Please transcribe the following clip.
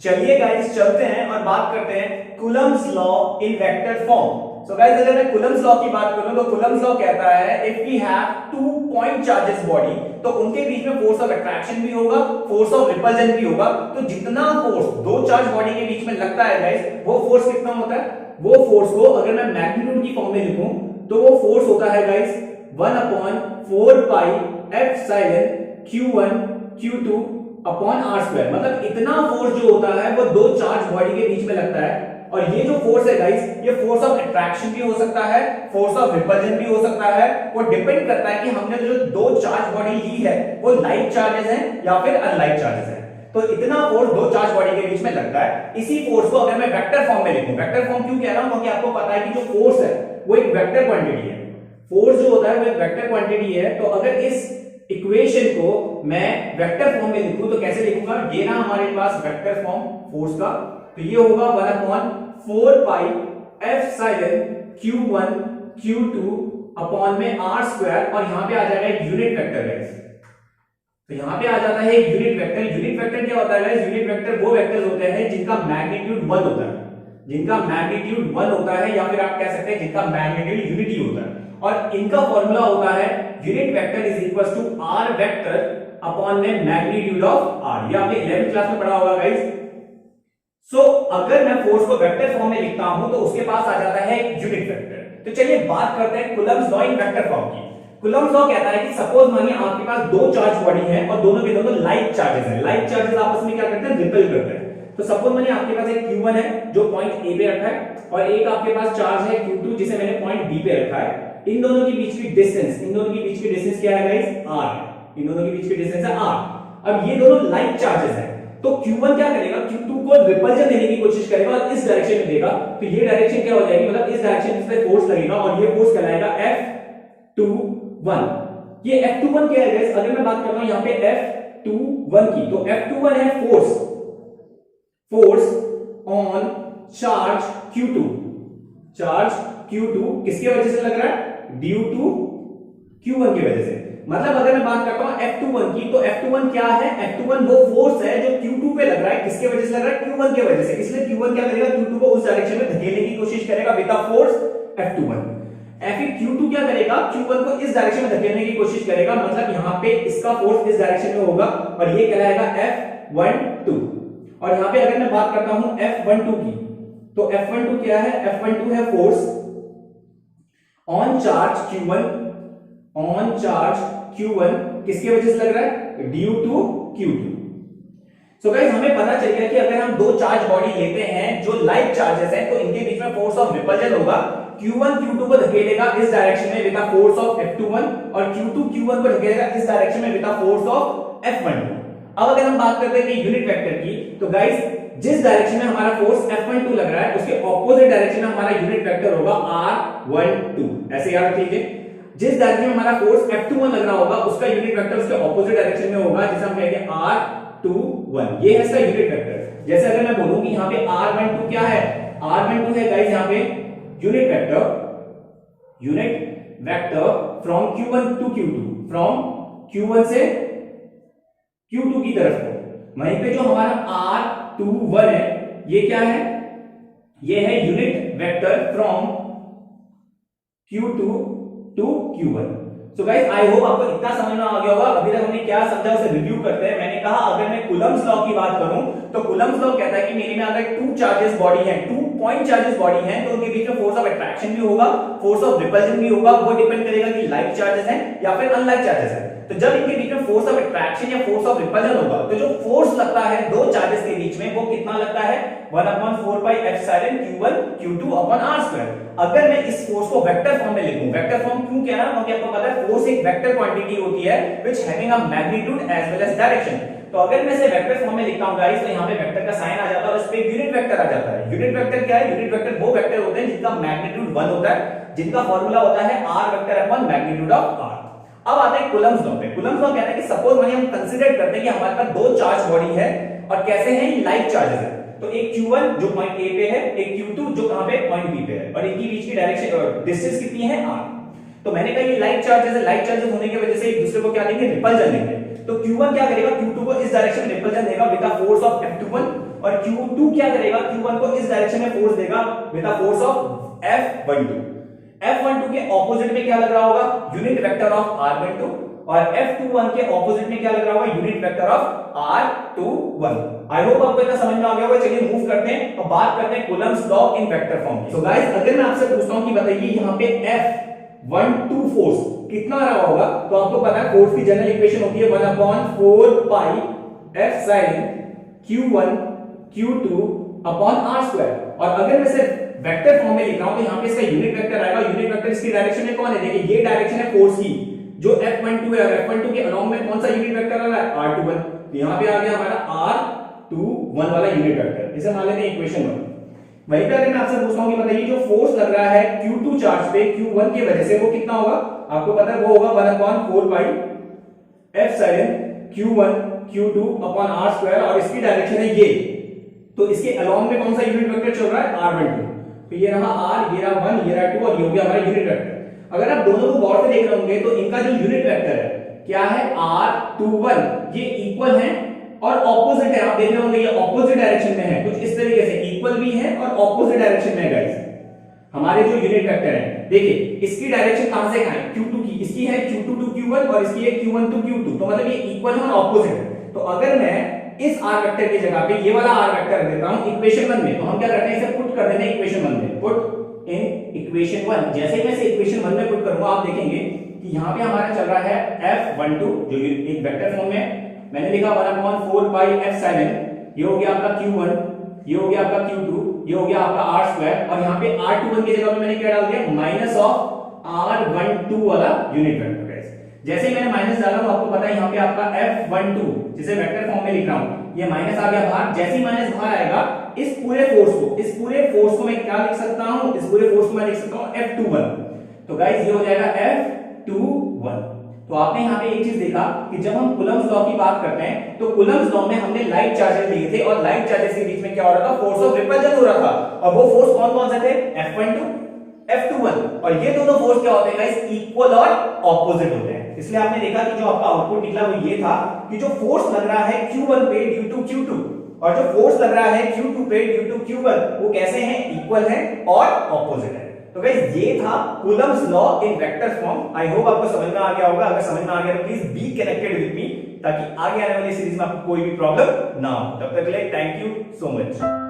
चलिए गाइस चलते हैं और बात करते हैं Coulomb's law in vector form. So guys अगर मैं कूलम्स लॉ की बात करूं तो कूलम्स लॉ कहता है if we have two point charges body तो उनके बीच में फोर्स ऑफ अट्रैक्शन भी होगा, फोर्स ऑफ रिपल्जन भी होगा। तो जितना फोर्स दो चार्ज बॉडी के बीच में लगता है गाइस वो फोर्स कितना होता है? वो फोर्स को अगर मैं मैग्नीट्यूड की फॉर्म में लिखूं तो वो फोर्स होता है guys 1/4 pi epsilon q1 q2 upon r square. मतलब इतना फोर्स जो होता है वो दो चार्ज बॉडी के बीच में लगता है। और ये जो फोर्स है गाइस ये फोर्स ऑफ अट्रैक्शन भी हो सकता है, फोर्स ऑफ रिपल्जन भी हो सकता है। वो डिपेंड करता है कि हमने जो दो चार्ज बॉडी ली है वो लाइक चार्जेस हैं या फिर अनलाइक चार्जेस हैं। तो इतना फोर्स दो चार्ज बॉडी के बीच में लगता है। इसी फोर्स को अगर मैं वेक्टर फॉर्म में लिखूं, वेक्टर फॉर्म क्यों कह रहा हूं? क्योंकि आपको पता है कि जो फोर्स है वो एक वेक्टर क्वांटिटी है। फोर्स जो होता है वो एक वेक्टर क्वांटिटी है। तो अगर इस इक्वेशन को मैं वेक्टर फॉर्म में लिखूं तो कैसे लिखूंगा? ये ना हमारे पास वेक्टर फॉर्म फोर्स का, तो ये होगा 1/4 pi epsilon q1 q2 upon में r स्क्वायर। और यहां पे आ जाएगा एक यूनिट वेक्टर गाइस। तो यहां पे आ जाता है एक यूनिट वेक्टर। यूनिट वेक्टर क्या होता है गाइस? यूनिट वेक्टर वो वेक्टर्स होते हैं जिनका मैग्नीट्यूड 1 होता है, जिनका मैग्नीट्यूड 1 होता है, या फिर आप कह सकते हैं जिनका मैग्नीट्यूड यूनिटी होता है। और इनका फॉर्मूला होता है unit vector is equal to r vector upon में मैग्नीट्यूड ऑफ r। ये आपने 11th क्लास में पढ़ा होगा गाइस। सो अगर मैं फोर्स को वेक्टर फॉर्म में लिखता हूं तो उसके पास आ जाता है एक यूनिट वेक्टर। तो चलिए बात करते हैं Coulomb's law in vector form की। कूलम्स लॉ कहता है कि सपोज मानिए आपके पास दो चार्ज बॉडी है और दोनों के दोनों लाइक चार्जेस हैं। लाइक चार्जेस आपस में क्या करते हैं? रिपेल करते हैं। तो सपोज मानिए आपके पास एक q1 है जो पॉइंट a पे रखा है और एक आपके पास चार्ज है q2 जिसे मैंने पॉइंट b पे रखा है। इन दोनों के बीच की डिस्टेंस, इन दोनों के बीच की डिस्टेंस क्या है गाइस? r। इन दोनों के बीच की डिस्टेंस है r। अब ये दोनों लाइक चार्जेस हैं तो q1 क्या करेगा? q2 को रिपल्जन देने की कोशिश करेगा और इस डायरेक्शन में देगा। तो ये डायरेक्शन क्या हो जाएगी? मतलब इस डायरेक्शन में इस पे फोर्स लगेगा और ये फोर्स कहलाएगा F21। ये F21 क्या है गाइस? अगर मैं बात करता हूं यहां पे F21 की, तो F21 है force on charge q2। Charge q2 किसकी वजह से लग रहा है? ड्यू टू q1 की वजह से। मतलब अगर मैं बात करता हूं F21 की, तो F21 क्या है? F21 वो फोर्स है जो q2 पे लग रहा है। किसके वजह से लग रहा है? q1 की वजह से। इसलिए q1 क्या करेगा? q2 को उस डायरेक्शन में धकेलने की कोशिश करेगा विद द फोर्स F21। फिर q2 क्या करेगा? q1 को इस डायरेक्शन में धकेलने की कोशिश करेगा। मतलब यहां पे इसका फोर्स इस डायरेक्शन में होगा और ये कहलाएगा F12। और यहां पे अगर मैं बात करता हूं F12 की, तो F12 क्या है? F12 है force on charge q1, on charge q1 किसकी वजह से लग रहा है? Due to q2। So guys हमें पता चल गया कि अगर हम दो चार्ज बॉडी लेते हैं जो लाइक चार्जेस हैं तो इनके बीच में फोर्स ऑफ रिपल्जन होगा। q1 q2 को धकेलेगा इस डायरेक्शन में with the force of F21 और q2 q1 को धकेलेगा इस डायरेक्शन में with the force of F12। अब अगर हम बात करते हैं यूनिट वेक्टर की, तो गाइस जिस डायरेक्शन में हमारा फोर्स F12 लग रहा है उसके ऑपोजिट डायरेक्शन में हमारा यूनिट वेक्टर होगा R12। ऐसे याद रखिए, जिस डायरेक्शन में हमारा फोर्स F21 लग रहा होगा उसका यूनिट वेक्टर उसके ऑपोजिट डायरेक्शन में होगा, जिसे हम कहेंगे R21। ये है इसका यूनिट वेक्टर। जैसे अगर मैं बोलूं कि यहां पे R12 क्या है? R12 है गाइस यहां पे unit vector from q1 to q2, from q1 से q2 की तरफ को। वहीं पे जो हमारा R21 है ये क्या है? ये है unit vector from q2 to q1। So guys I hope आपको इतना समझ में आ गया होगा। अभी तक हमने क्या समझा उसे रिव्यू करते हैं। मैंने कहा अगर मैं कूलम्स लॉ की बात करूं तो कूलम्स लॉ कहता है कि मेरे में अगर टू चार्जेस बॉडी है, 2 पॉइंट चार्जेस बॉडी है, तो उनके बीच में फोर्स ऑफ अट्रैक्शन भी होगा, फोर्स ऑफ रिपल्जन भी होगा। वो डिपेंड करेगा कि लाइक चार्जेस हैं या फिर अनलाइक चार्जेस हैं। तो जब इनके बीच में फोर्स ऑफ अट्रैक्शन या फोर्स ऑफ रिपल्जन होगा तो जो फोर्स लगता है दो चार्जेस के बीच में वो कितना लगता है? 1/4 pi epsilon q1 q2 upon r square. अगर मैं इस फोर्स को वेक्टर फॉर्म में लिखूं, वेक्टर फॉर्म क्यों कह रहा हूं? क्योंकि आपको पता है फोर्स एक वेक्टर क्वांटिटी होती है which having a magnitude as well as direction. तो अगर मैं इसे वेक्टर फॉर्म में लिखता हूं गाइस, तो यहां पे वेक्टर का साइन आ जाता है और इस पे यूनिट वेक्टर आ जाता है। यूनिट वेक्टर क्या है? यूनिट वेक्टर वो वेक्टर होते हैं जिनका मैग्नीट्यूड 1 होता है, जिनका फार्मूला होता है r vector upon magnitude of r। अब आते हैं कूलम्स लॉ पे। कूलम्स लॉ कहता है कि सपोज मानिए हम कंसीडर करते हैं कि हमारे पास दो चार्ज बॉडी है और कैसे हैं? ये लाइक चार्जेस है। तो एक q1 जो पॉइंट a पे है, एक q2 जो कहां पे? पॉइंट b पे है, और इनकी बीच की डायरेक्शन डिस्टेंस कितनी है? r। तो मैंने कहा ये लाइक चार्जेस है, लाइक चार्जेस होने की वजह से एक दूसरे को क्या देंगे? रिपल्जन देंगे। तो q1 क्या करेगा? q2 को इस डायरेक्शन में रिपल्जन देगा with the force of F21 और Q2 क्या करेगा, Q1 को इस डायरेक्शन में फोर्स देगा with the force of F12। F12 के ऑपोजिट में क्या लग रहा होगा, यूनिट वेक्टर ऑफ R12, और F21 के ऑपोजिट में क्या लग रहा होगा, unit vector of R21। I hope आपको इतना समझ में आ गया होगा। चलिए मूव करते हैं और बात करते हैं Coulomb's law in vector form की। सो गाइस, अगर मैं आपसे पूछता हूं कि बताइए यहां पे F12 फोर्स कितना रहा होगा, तो आपको पता है फोर्स की जनरल इक्वेशन होती है 1/4 पाई F sin Q1 Q2 upon R²। और अगर मैं सिर्फ वेक्टर फॉर्म में लिख रहा हूं तो यहां पे इसका यूनिट वेक्टर आएगा। यूनिट वेक्टर इसकी डायरेक्शन में कौन है, देखिए ये डायरेक्शन है फोर्स की, जो F12 है, और F12 के अलोंग में कौन सा यूनिट वेक्टर आ रहा है, R21। तो यहां पे आ गया हमारा R21 वाला यूनिट वेक्टर, इसे मान लेते हैं इक्वेशन 1। वहीं पे अगर मैं आपसे पूछता हूं कि बताइए जो फोर्स लग रहा है Q2 चार्ज पे Q1 की वजह से वो कितना होगा, आपको पता है वो होगा 1/4 पाई F sin Q1 Q2 upon R², और इसकी डायरेक्शन है ये, तो इसके अलोंग में कौन सा यूनिट वेक्टर चल रहा है, R12। तो ये रहा R, ये रहा 1, ये रहा 2, और ये हो गया हमारा यूनिट वेक्टर। अगर आप दोनों को गौर से देख रहे होंगे तो इनका जो यूनिट वेक्टर है क्या है, R21, ये इक्वल है और ऑपोजिट है। आप देख रहे होंगे ये ऑपोजिट डायरेक्शन में है, कुछ इस तरीके से इक्वल भी है और ऑपोजिट डायरेक्शन में है गाइस हमारे जो यूनिट वेक्टर है। देखिए इसकी डायरेक्शन कहां से कहां है, Q2 की, इसकी है Q2 to Q1 और इसकी है Q1 to Q2, तो मतलब ये इक्वल है और ऑपोजिट है। तो अगर मैं इस R वेक्टर की जगह पे ये वाला R वेक्टर देता हूं इक्वेशन 1 में, तो हम क्या करते हैं, इसे पुट कर देते हैं इक्वेशन 1 में, पुट इन इक्वेशन 1। जैसे ही मैं इसे इक्वेशन 1 में पुट करूंगा आप देखेंगे कि यहां पे हमारा चल रहा है F12 जो एक वेक्टर फॉर्म में मैंने लिखा 1/4 पाई F sin, ये हो गया आपका Q1, ये हो गया आपका Q2, ये हो गया आपका R², और यहां पे R21 की जगह पे मैंने क्या डाल दिया, माइनस ऑफ R12 वाला यूनिट वेक्टर। जैसे ही मैंने माइनस डाला तो आपको पता है यहां पे आपका F12 जिसे वेक्टर फॉर्म में लिख रहा हूं, ये माइनस आ गया बाहर। जैसे ही माइनस बाहर आएगा इस पूरे फोर्स को मैं क्या लिख सकता हूं, इस पूरे फोर्स को मैं लिख सकता हूं F21। तो गाइस ये हो जाएगा F21। तो आपने यहां पे एक चीज देखा कि जब हम कूलम्स लॉ की बात करते हैं तो कूलम्स लॉ में हमने लाइट चार्जेस लिए थे, और लाइट चार्जेस के बीच में क्या हो रहा था, फोर्स ऑफ रिपल्जन हो रहा था। और वो फोर्स कौन कौन से थे, F12 F21, और ये दोनों फोर्स क्या होते हैं गाइस, इक्वल और ऑपोजिट होते हैं। इसलिए आपने देखा कि जो आपका आउटपुट निकला वो ये था कि जो फोर्स लग रहा है Q1 पे ड्यू टू Q2, और जो फोर्स लग रहा है Q2 पे ड्यू टू Q1, वो कैसे हैं, इक्वल हैं और ऑपोजिट है। तो गाइस ये था Coulomb's law in vector form. I hope आपको समझ में आ गया होगा। अगर समझ में आ गया तो please be connected with me, ताकि आगे आने वाली सीरीज में आपको कोई भी प्रॉब्लम ना हो। तब तक के लिए थैंक यू सो मच।